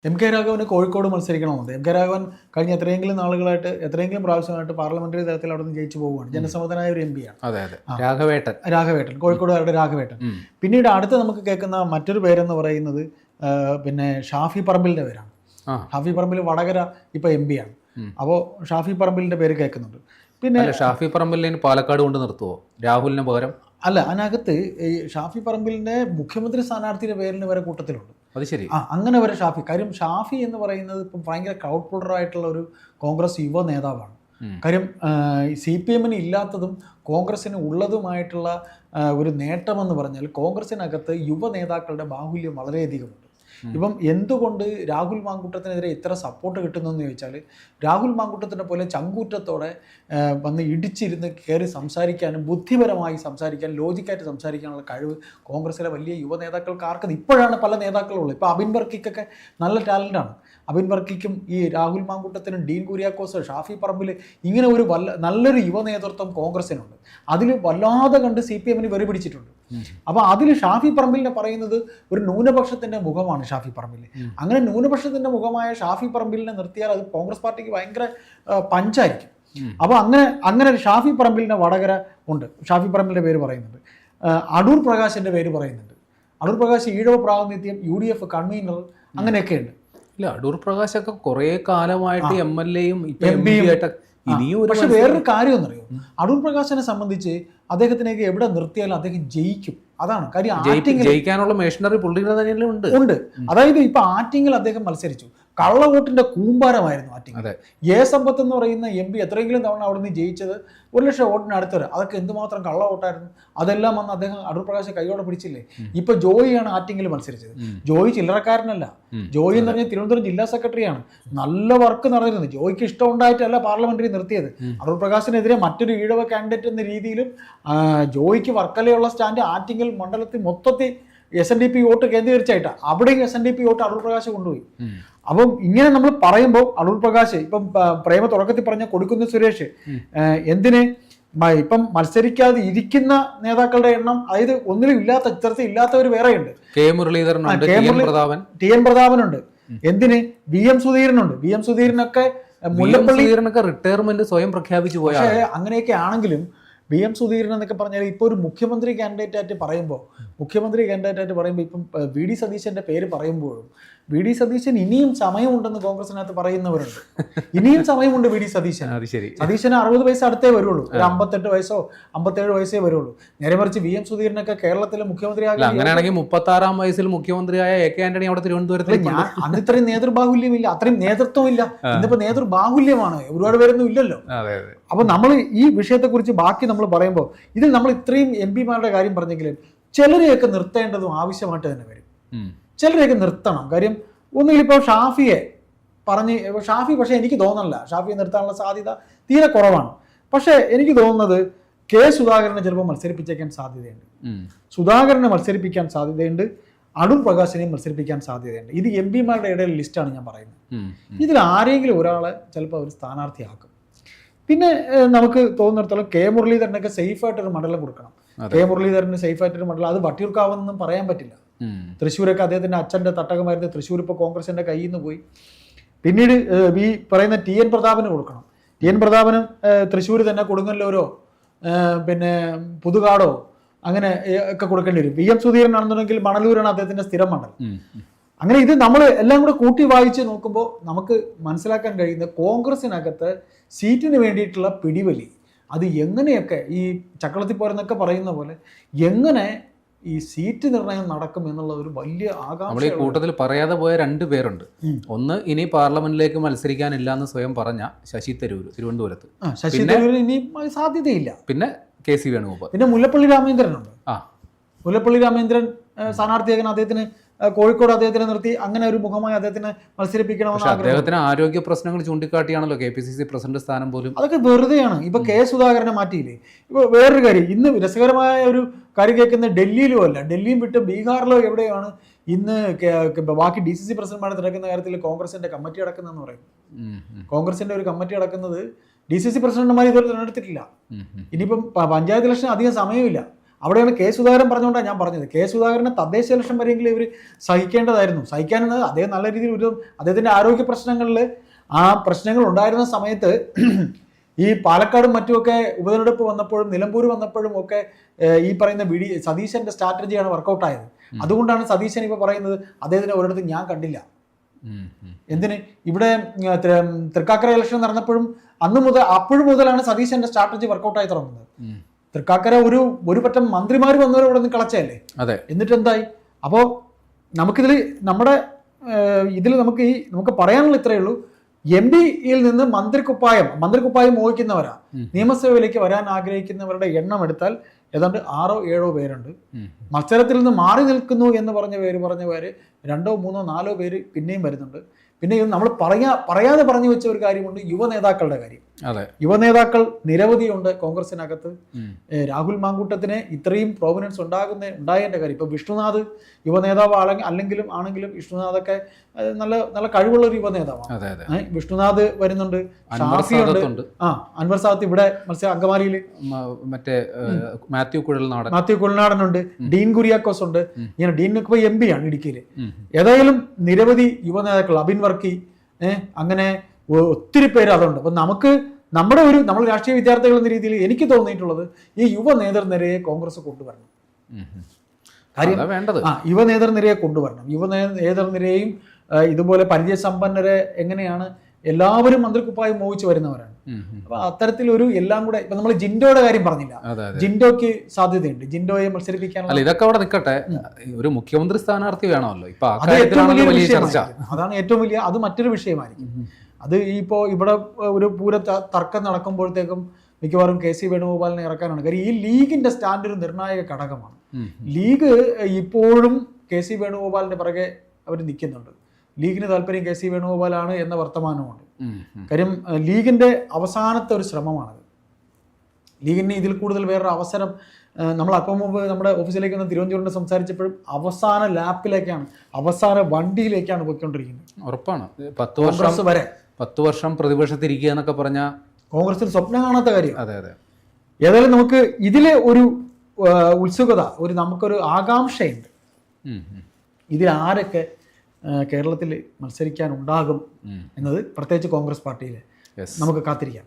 MK. Raghavan Kozhikode മത്സരിക്കണമെന്നുണ്ട്. MK. Raghavan കഴിഞ്ഞ എത്രയെങ്കിലും പ്രാവശ്യമായിട്ട് parliamentary തലത്തിൽ അവിടെ നിന്ന് ജയിച്ചു പോവുകയാണ്. ജനസമ്മതനായ ഒരു എം.പിയാണ്. അതെ അതെ. രാഘവേട്ടൻ കോഴിക്കോടുകാരുടെ രാഘവേട്ടൻ. പിന്നീട് അടുത്ത് നമുക്ക് കേൾക്കുന്ന മറ്റൊരു പേരെന്ന് പറയുന്നത് പിന്നെ ഷാഫി പറമ്പിലിൻ്റെ പേരാണ്. ഷാഫി പറമ്പിൽ വടകര ഇപ്പോൾ എം.പിയാണ്. അപ്പോൾ ഷാഫി പറമ്പിലിൻ്റെ പേര് കേൾക്കുന്നുണ്ട്. പിന്നെ ഷാഫി പറമ്പിലിനെ പാലക്കാട് കൊണ്ട് നിർത്തുവോ രാഹുലിന് പകരം? അല്ല, അതിനകത്ത് ഈ ഷാഫി പറമ്പിലിൻ്റെ മുഖ്യമന്ത്രി സ്ഥാനാർത്ഥിയുടെ പേരിന് വരെ കൂട്ടത്തിലുണ്ട്. അത് ശരി. അങ്ങനെ വരെ ഷാഫി. കാര്യം ഷാഫി എന്ന് പറയുന്നത് ഇപ്പം ഭയങ്കര ക്രൗഡ് പുള്ളറായിട്ടുള്ള ഒരു കോൺഗ്രസ് യുവ നേതാവാണ്. കാര്യം CPM-ന് ഇല്ലാത്തതും കോൺഗ്രസ്സിന് ഉള്ളതുമായിട്ടുള്ള ഒരു നേട്ടമെന്ന് പറഞ്ഞാൽ കോൺഗ്രസ്സിനകത്ത് യുവ നേതാക്കളുടെ ബാഹുല്യം വളരെയധികമുണ്ട്. ഇപ്പം എന്തുകൊണ്ട് രാഹുൽ മാങ്കൂട്ടത്തിനെതിരെ ഇത്ര സപ്പോർട്ട് കിട്ടുന്നതെന്ന് ചോദിച്ചാൽ രാഹുൽ മാങ്കൂട്ടത്തിനെ പോലെ ചങ്കൂറ്റത്തോടെ വന്ന് ഇടിച്ചിരുന്ന് കയറി സംസാരിക്കാനും ബുദ്ധിപരമായി സംസാരിക്കാനും ലോജിക്കായിട്ട് സംസാരിക്കാനുള്ള കഴിവ് കോൺഗ്രസ്സിലെ വലിയ യുവ നേതാക്കൾക്ക് ആർക്കും ഇപ്പോഴാണ് പല നേതാക്കളുള്ളത്. ഇപ്പോൾ അബിൻ വർക്കിക്കൊക്കെ നല്ല ടാലൻ്റാണ്. അബിൻ വർക്കിക്കും ഈ രാഹുൽ മാങ്കൂട്ടത്തിനും ഡീൻ കുര്യാക്കോസ്, ഷാഫി പറമ്പിൽ ഇങ്ങനെ ഒരു നല്ലൊരു യുവ നേതൃത്വം കോൺഗ്രസ്സിനുണ്ട്. അതിൽ വല്ലാതെ കണ്ട് CPM-ന് വെറി പിടിച്ചിട്ടുണ്ട്. അപ്പോൾ അതിൽ ഷാഫി പറമ്പിലിനെ പറയുന്നത് ഒരു ന്യൂനപക്ഷത്തിൻ്റെ മുഖമാണ് ഷാഫി പറമ്പിൽ. അങ്ങനെ ന്യൂനപക്ഷത്തിൻ്റെ മുഖമായ ഷാഫി പറമ്പിലിനെ നിർത്തിയാൽ അത് കോൺഗ്രസ് പാർട്ടിക്ക് ഭയങ്കര പഞ്ചായിരിക്കും. അപ്പോൾ അങ്ങനെ ഷാഫി പറമ്പിലിനെ വടകര ഉണ്ട്. ഷാഫി പറമ്പിലിൻ്റെ പേര് പറയുന്നുണ്ട്. അടൂർ പ്രകാശിൻ്റെ പേര് പറയുന്നുണ്ട്. അടൂർ പ്രകാശ് ഈഴവ പ്രാതിനിധ്യം UDF കൺവീനർ അങ്ങനെയൊക്കെ ഉണ്ട്. ഇല്ല, അടൂർ പ്രകാശൊക്കെ കുറേ കാലമായിട്ട് MLA-യും ഇനിയും. പക്ഷെ വേറൊരു കാര്യം എന്നറിയോ, അടൂർ പ്രകാശിനെ സംബന്ധിച്ച് അദ്ദേഹത്തിനേക്ക് എവിടെ നിർത്തിയാലും അദ്ദേഹം ജയിക്കും. അതാണ് കാര്യം. ജയിക്കാനുള്ള മെഷീനറി പുള്ളിയുടെ തന്നെ ഉണ്ട്. അതായത് ഇപ്പൊ ആറ്റിങ്ങിൽ അദ്ദേഹം മത്സരിച്ചു. കള്ളവോട്ടിന്റെ കൂമ്പാരമായിരുന്നു ആറ്റിങ്ങൽ. സമ്പത്ത് എന്ന് പറയുന്ന MP എത്രയെങ്കിലും തവണ അവിടെ നിന്ന് ജയിച്ചത് 1,00,000 വോട്ടിന് അടുത്തവരെ. അതൊക്കെ എന്തുമാത്രം കള്ളവോട്ടായിരുന്നു. അതെല്ലാം വന്ന് അദ്ദേഹം അടൂർ പ്രകാശ് കൈയോടെ പിടിച്ചില്ലേ. ഇപ്പൊ ജോയിയാണ് ആറ്റിങ്ങിൽ മത്സരിച്ചത്. ജോയി ചില്ലറക്കാരനല്ല. ജോയി എന്ന് പറഞ്ഞാൽ തിരുവനന്തപുരം ജില്ലാ സെക്രട്ടറിയാണ്. നല്ല വർക്ക് നടന്നിരുന്നത്. ജോയിക്ക് ഇഷ്ടം ഉണ്ടായിട്ടല്ല പാർലമെന്ററി നിർത്തിയത്. അടൂർ പ്രകാശിനെതിരെ മറ്റൊരു ഈഴവ കാൻഡിഡേറ്റ് എന്ന രീതിയിലും ജോയിക്ക് വർക്കലയുള്ള സ്റ്റാൻഡ് ആറ്റിങ്ങൽ മണ്ഡലത്തിൽ മൊത്തത്തിൽ SNDP വോട്ട് കേന്ദ്രീകരിച്ചായിട്ടാണ്. അവിടെയും SNDP വോട്ട് അടൂർ പ്രകാശ് കൊണ്ടുപോയി. അപ്പം ഇങ്ങനെ നമ്മൾ പറയുമ്പോൾ അടൂർ പ്രകാശ് ഇപ്പം പ്രേമ തുടക്കത്തിൽ പറഞ്ഞ കൊടുക്കുന്ന സുരേഷ് എന്തിന് ഇപ്പം മത്സരിക്കാതെ ഇരിക്കുന്ന നേതാക്കളുടെ എണ്ണം, അതായത് ഒന്നിലും ഇല്ലാത്ത ഇത്തരത്തിൽ ഇല്ലാത്തവർ വേറെയുണ്ട്. TN പ്രതാപനുണ്ട്. എന്തിന് VM സുധീരനുണ്ട്. VM സുധീരനൊക്കെ മുല്ലപ്പള്ളിയൊക്കെ റിട്ടയർമെന്റ് സ്വയം പ്രഖ്യാപിച്ചു പോയ. പക്ഷേ അങ്ങനെയൊക്കെ ആണെങ്കിലും VM സുധീരൻ എന്നൊക്കെ പറഞ്ഞാൽ ഇപ്പോൾ ഒരു മുഖ്യമന്ത്രി കാൻഡിഡേറ്റായിട്ട് പറയുമ്പോൾ ഇപ്പം VD സതീശൻ്റെ പേര് പറയുമ്പോഴും VD സതീശൻ ഇനിയും സമയമുണ്ടെന്ന് കോൺഗ്രസിനകത്ത് പറയുന്നവരുണ്ട്. ഇനിയും സമയമുണ്ട് VD സതീശൻ. സതീശന് 60 വയസ്സ് അടുത്തേ വരുള്ളൂ. ഒരു 58 വയസ്സോ 57 വയസ്സേ വരുള്ളൂ. നേരെ മറിച്ച് VM സുധീരനൊക്കെ കേരളത്തിലെ മുഖ്യമന്ത്രിയാകാൻ, അങ്ങനെയാണെങ്കിൽ 36-ാം വയസ്സിൽ മുഖ്യമന്ത്രിയായ AK ആന്റണി അവിടെ തിരുവനന്തപുരത്ത്. അന്ന് ഇത്രയും നേതൃബാഹുല്യമില്ല, അത്രയും നേതൃത്വമില്ല. ഇന്നിപ്പോ നേതൃബാഹുല്യമാണ്. ഒരുപാട് പേരൊന്നും ഇല്ലല്ലോ. അപ്പൊ നമ്മൾ ഈ വിഷയത്തെക്കുറിച്ച് ബാക്കി നമ്മൾ പറയുമ്പോൾ ഇതിൽ നമ്മൾ ഇത്രയും MP-മാരുടെ കാര്യം പറഞ്ഞെങ്കിലും ചിലരെയൊക്കെ നിർത്തേണ്ടതും ആവശ്യമായിട്ട് തന്നെ വരും. ചിലരെയൊക്കെ നിർത്തണം. കാര്യം ഒന്നുകിൽ ഇപ്പോൾ ഷാഫി പക്ഷേ എനിക്ക് തോന്നുന്നില്ല ഷാഫിയെ നിർത്താനുള്ള സാധ്യത തീരെ കുറവാണ്. പക്ഷേ എനിക്ക് തോന്നുന്നത് സുധാകരനെ ചിലപ്പോൾ മത്സരിപ്പിച്ചേക്കാൻ സാധ്യതയുണ്ട്. സുധാകരനെ മത്സരിപ്പിക്കാൻ സാധ്യതയുണ്ട്. അടൂർ പ്രകാശിനെയും മത്സരിപ്പിക്കാൻ സാധ്യതയുണ്ട്. ഇത് MP-മാരുടെ ഇടയിൽ ലിസ്റ്റാണ് ഞാൻ പറയുന്നത്. ഇതിൽ ആരെങ്കിലും ഒരാളെ ചിലപ്പോൾ അവർ സ്ഥാനാർത്ഥിയാക്കും. പിന്നെ നമുക്ക് തോന്നുന്നിടത്തോളം മുരളീധരനൊക്കെ സേഫായിട്ടൊരു മണ്ഡലം കൊടുക്കണം. മുരളീധരന് സേഫായിട്ടൊരു മണ്ഡലം, അത് വട്ടിയൂർക്കാവെന്നും പറയാൻ പറ്റില്ല. തൃശ്ശൂരൊക്കെ അദ്ദേഹത്തിൻ്റെ അച്ഛൻ്റെ തട്ടകമായിരുന്നു. തൃശ്ശൂർ ഇപ്പോൾ കോൺഗ്രസിൻ്റെ കയ്യിൽ നിന്ന് പോയി. പിന്നീട് ഈ പറയുന്ന TN പ്രതാപന് കൊടുക്കണം. TN പ്രതാപനും തൃശ്ശൂർ തന്നെ കൊടുങ്ങല്ലൂരോ പിന്നെ പുതുകാടോ അങ്ങനെ ഒക്കെ കൊടുക്കേണ്ടി വരും. VM സുധീരനാണെന്നുണ്ടെങ്കിൽ മണലൂരാണ് അദ്ദേഹത്തിൻ്റെ സ്ഥിരം മണ്ഡലം. അങ്ങനെ ഇത് നമ്മൾ എല്ലാം കൂടെ കൂട്ടി വായിച്ച് നോക്കുമ്പോൾ നമുക്ക് മനസ്സിലാക്കാൻ കഴിയുന്നത് കോൺഗ്രസിനകത്ത് സീറ്റിന് വേണ്ടിയിട്ടുള്ള പിടിവലി അത് എങ്ങനെയൊക്കെ ഈ ചക്രത്തിൽ പോരെന്നൊക്കെ പറയുന്ന പോലെ എങ്ങനെ ഈ സീറ്റ് നിർണയം നടക്കും എന്നുള്ള ഒരു വലിയ ആകാംക്ഷ. നമ്മൾ ഈ കൂട്ടത്തിൽ പറയാതെ പോയ 2 പേരുണ്ട്. ഒന്ന്, ഇനി പാർലമെന്റിലേക്ക് മത്സരിക്കാനില്ല എന്ന് സ്വയം പറഞ്ഞ ശശി തരൂർ തിരുവനന്തപുരത്ത്. ശശി തരൂരിന് ഇനി സാധ്യതയില്ല. പിന്നെ KC വേണുഗോപാൽ. പിന്നെ മുല്ലപ്പള്ളി രാമചന്ദ്രനുണ്ട്. മുല്ലപ്പള്ളി രാമചന്ദ്രൻ സ്ഥാനാർത്ഥിയാകാൻ അദ്ദേഹത്തിന് കോഴിക്കോട് അദ്ദേഹത്തിനെ നിർത്തി അങ്ങനെ ഒരു മുഖമായി അദ്ദേഹത്തിന് മത്സരിപ്പിക്കണമെന്ന്. അദ്ദേഹത്തിന് ആരോഗ്യ പ്രശ്നങ്ങൾ ചൂണ്ടിക്കാട്ടിയാണല്ലോ KPCC പ്രസിഡന്റ് സ്ഥാനം പോലും. അതൊക്കെ വെറുതെയാണ്. ഇപ്പൊ സുധാകരനെ മാറ്റിയില്ലേ. ഇപ്പൊ വേറൊരു കാര്യം, ഇന്ന് രസകരമായ ഒരു കാര്യം കേൾക്കുന്ന ഡൽഹിയിലും അല്ല, ഡൽഹിയും വിട്ട് ബീഹാറിലോ എവിടെയാണ് ഇന്ന് ബാക്കി DCC പ്രസിഡന്റ്മാരെ തിരക്കുന്ന കാര്യത്തിൽ കോൺഗ്രസിന്റെ കമ്മിറ്റി അടക്കുന്നതെന്ന് പറയും. കോൺഗ്രസിന്റെ ഒരു കമ്മിറ്റി അടക്കുന്നത് DCC പ്രസിഡന്റുമാർ ഇതുവരെ തിരഞ്ഞെടുത്തിട്ടില്ല. ഇനിയിപ്പം പഞ്ചായത്ത് ഇലക്ഷൻ അധികം സമയമില്ല. അവിടെയാണ് കെ സുധാകരൻ പറഞ്ഞുകൊണ്ടാണ് ഞാൻ പറഞ്ഞത്. കെ സുധാകരനെ തദ്ദേശ ഇലക്ഷൻ വരെയെങ്കിലും ഇവർ സഹിക്കേണ്ടതായിരുന്നു. സഹിക്കാനെന്നത് അദ്ദേഹം നല്ല രീതിയിൽ ഒരു അദ്ദേഹത്തിൻ്റെ ആരോഗ്യ പ്രശ്നങ്ങളിൽ ആ പ്രശ്നങ്ങൾ ഉണ്ടായിരുന്ന സമയത്ത് ഈ പാലക്കാടും മറ്റുമൊക്കെ ഉപതെരഞ്ഞെടുപ്പ് വന്നപ്പോഴും നിലമ്പൂർ വന്നപ്പോഴും ഒക്കെ ഈ പറയുന്ന സതീശൻ്റെ സ്ട്രാറ്റജിയാണ് വർക്കൗട്ടായത്. അതുകൊണ്ടാണ് സതീശൻ ഇപ്പോൾ പറയുന്നത് അദ്ദേഹത്തിന് ഒരിടത്തും ഞാൻ കണ്ടില്ല. എന്തിന് ഇവിടെ തൃക്കാക്കര ഇലക്ഷൻ നടന്നപ്പോഴും അപ്പോഴും മുതലാണ് സതീശൻ്റെ സ്ട്രാറ്റജി വർക്കൗട്ടായി തുടങ്ങുന്നത്. തൃക്കാക്കര ഒരു പറ്റം മന്ത്രിമാർ വന്നവരെ ഇവിടെ നിന്ന് കളച്ചല്ലേ. എന്നിട്ട് എന്തായി? അപ്പോൾ നമുക്കിതിൽ ഇതിൽ നമുക്ക് പറയാനുള്ള ഇത്രയേ ഉള്ളൂ. എം പിയിൽ നിന്ന് മന്ത്രിക്കുപ്പായം മോഹിക്കുന്നവരാ നിയമസഭയിലേക്ക് വരാൻ ആഗ്രഹിക്കുന്നവരുടെ എണ്ണം എടുത്താൽ ഏതാണ്ട് 6-7 പേരുണ്ട്. മത്സരത്തിൽ നിന്ന് മാറി നിൽക്കുന്നു എന്ന് പറഞ്ഞ പേര് 2-3-4 പേര് പിന്നെയും വരുന്നുണ്ട്. പിന്നെ നമ്മൾ പറയാതെ പറഞ്ഞു വെച്ച ഒരു കാര്യമുണ്ട്, യുവനേതാക്കളുടെ കാര്യം. യുവനേതാക്കൾ നിരവധിയുണ്ട് കോൺഗ്രസിനകത്ത്. രാഹുൽ മാങ്കൂട്ടത്തിന് ഇത്രയും പ്രോമിനൻസ് ഉണ്ടായതിൻ്റെ കാര്യം. ഇപ്പോൾ വിഷ്ണുനാഥ് യുവനേതാവ് ആണെങ്കിലും വിഷ്ണുനാഥൊക്കെ നല്ല കഴിവുള്ള ഒരു യുവനേതാവാണ്. വിഷ്ണുനാഥ് വരുന്നുണ്ട്, ഷാഫിയുണ്ട്, അൻവർ സാദത്ത് ഇവിടെ അങ്കമാലിയിൽ, മറ്റേ മാത്യു കുഴൽനാടനുണ്ട്, ഡീൻ കുര്യാക്കോസ് ഉണ്ട്. ഇങ്ങനെ ഡീനൊക്കെ ഇപ്പോൾ MP ആണ് ഇടുക്കിയിൽ. ഏതായാലും നിരവധി യുവനേതാക്കൾ, അബിൻ വർക്കി, അങ്ങനെ ഒത്തിരി പേര് അതുണ്ട്. അപ്പം നമ്മൾ രാഷ്ട്രീയ വിദ്യാർത്ഥികൾ എന്ന രീതിയിൽ എനിക്ക് തോന്നിയിട്ടുള്ളത് ഈ യുവ നേതൃനിരയെ കോൺഗ്രസ് കൊണ്ടുവരണം. കാര്യം യുവ നേതൃനിരയെ കൊണ്ടുവരണം. യുവ നേതൃനിരയെയും ഇതുപോലെ പരിചയസമ്പന്നരെ എങ്ങനെയാണ് എല്ലാവരും മന്ത്രിക്കുപ്പായി മോഹിച്ച് വരുന്നവരാണ്. അപ്പൊ അത്തരത്തിലൊരു എല്ലാം കൂടെ ഇപ്പൊ നമ്മൾ ജിൻഡോയുടെ കാര്യം പറഞ്ഞില്ല. ജിൻഡോയ്ക്ക് സാധ്യതയുണ്ട്, ജിൻഡോയെ മത്സരിപ്പിക്കാനുള്ള. ഇതൊക്കെ അവിടെ നിൽക്കട്ടെ, ഒരു മുഖ്യമന്ത്രി സ്ഥാനാർത്ഥി വേണമല്ലോ. അത് ഏറ്റവും വലിയ വിഷയമായിരിക്കും. അതാണ് ഏറ്റവും വലിയ, അത് മറ്റൊരു വിഷയമായിരിക്കും. അത് ഇപ്പോൾ ഇവിടെ ഒരു പൂര തർക്കം നടക്കുമ്പോഴത്തേക്കും മിക്കവാറും KC വേണുഗോപാലിനെ ഇറക്കാനാണ്. കാര്യം ഈ ലീഗിന്റെ സ്റ്റാൻഡ് ഒരു നിർണായക ഘടകമാണ്. ലീഗ് ഇപ്പോഴും KC വേണുഗോപാലിന്റെ പിറകെ അവർ നിൽക്കുന്നുണ്ട്. ലീഗിന് താല്പര്യം KC വേണുഗോപാലാണ് എന്ന വർത്തമാനമുണ്ട്. കാര്യം ലീഗിന്റെ അവസാനത്തെ ഒരു ശ്രമമാണത്. ലീഗിന് ഇതിൽ കൂടുതൽ വേറൊരു അവസരം നമ്മൾ അപ്പം മുമ്പ് നമ്മുടെ ഓഫീസിലേക്ക് വന്ന് തിരുവനന്തപുരം സംസാരിച്ചപ്പോഴും അവസാന ലാപ്പിലേക്കാണ്, അവസാന വണ്ടിയിലേക്കാണ് പോയിക്കൊണ്ടിരിക്കുന്നത്. ഉറപ്പാണ്. 10 വർഷം പ്രതിപക്ഷത്തിരിക്കുക എന്നൊക്കെ പറഞ്ഞാൽ കോൺഗ്രസിൽ സ്വപ്നം കാണാത്ത കാര്യം. ഏതായാലും നമുക്ക് ഇതിലെ ഒരു ഉത്സുകത, നമുക്കൊരു ആകാംക്ഷയുണ്ട്. ഇതിൽ ആരൊക്കെ കേരളത്തിൽ മത്സരിക്കാനുണ്ടാകും എന്നത്, പ്രത്യേകിച്ച് കോൺഗ്രസ് പാർട്ടിയിൽ നമുക്ക് കാത്തിരിക്കാം.